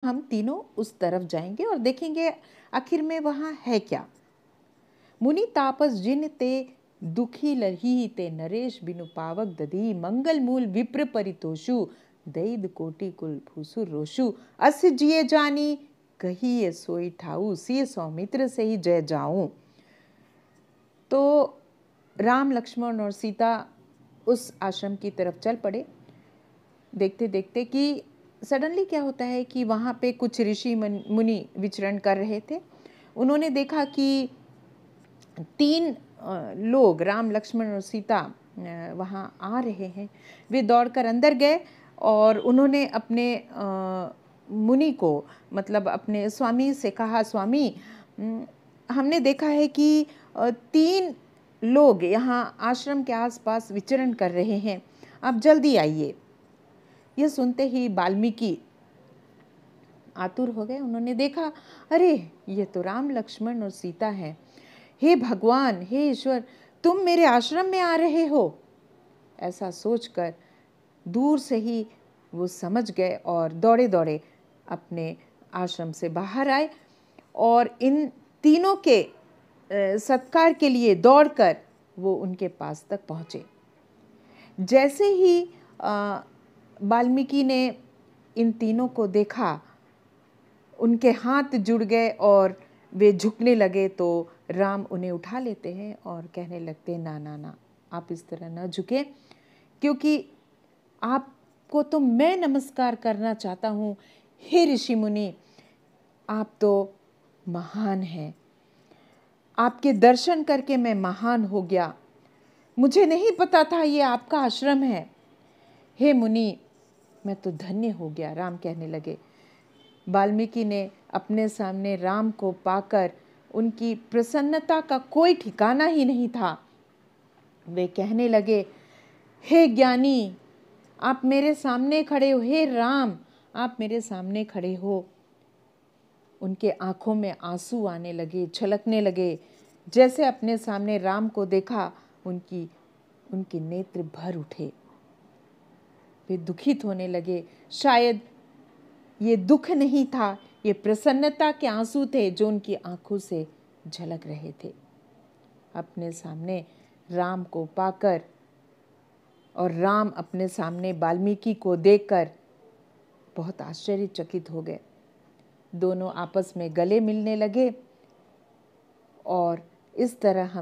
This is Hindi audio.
हम तीनों उस तरफ जाएंगे और देखेंगे आखिर में वहाँ है क्या। मुनि तापस जिन ते दुखी लही ते नरेश बिनु पावक दधी मंगल मूल विप्र परितोषु दैद कोटि कुल फूसु रोषु अस जिये जानी कही ये सोई ठाऊ सिय सौमित्र से ही जय जाऊं। तो राम लक्ष्मण और सीता उस आश्रम की तरफ चल पड़े। देखते देखते कि सडनली क्या होता है कि वहाँ पे कुछ ऋषि मुनि विचरण कर रहे थे। उन्होंने देखा कि 3 लोग राम लक्ष्मण और सीता वहाँ आ रहे हैं। वे दौड़कर अंदर गए और उन्होंने अपने मुनि को मतलब अपने स्वामी से कहा, स्वामी हमने देखा है कि 3 लोग यहाँ आश्रम के आसपास विचरण कर रहे हैं, आप जल्दी आइए। यह सुनते ही वाल्मीकि आतुर हो गए। उन्होंने देखा, अरे ये तो राम लक्ष्मण और सीता हैं। हे भगवान, हे ईश्वर, तुम मेरे आश्रम में आ रहे हो। ऐसा सोचकर दूर से ही वो समझ गए और दौड़े दौड़े अपने आश्रम से बाहर आए और इन तीनों के सत्कार के लिए दौड़कर वो उनके पास तक पहुँचे। जैसे ही वाल्मीकि ने इन तीनों को देखा, उनके हाथ जुड़ गए और वे झुकने लगे। तो राम उन्हें उठा लेते हैं और कहने लगते हैं, ना ना ना, आप इस तरह ना झुकें, क्योंकि आपको तो मैं नमस्कार करना चाहता हूँ। हे ऋषि मुनि, आप तो महान हैं, आपके दर्शन करके मैं महान हो गया। मुझे नहीं पता था ये आपका आश्रम है। हे मुनि, मैं तो धन्य हो गया। राम कहने लगे। वाल्मीकि ने अपने सामने राम को पाकर उनकी प्रसन्नता का कोई ठिकाना ही नहीं था। वे कहने लगे, हे ज्ञानी, आप मेरे सामने खड़े हो। हे राम, आप मेरे सामने खड़े हो। उनके आंखों में आंसू आने लगे, छलकने लगे। जैसे अपने सामने राम को देखा, उनके नेत्र भर उठे। वे दुखित होने लगे। शायद ये दुख नहीं था, ये प्रसन्नता के आंसू थे जो उनकी आंखों से झलक रहे थे। अपने सामने राम को पाकर और राम अपने सामने वाल्मीकि को देखकर बहुत आश्चर्यचकित हो गए। दोनों आपस में गले मिलने लगे और इस तरह हम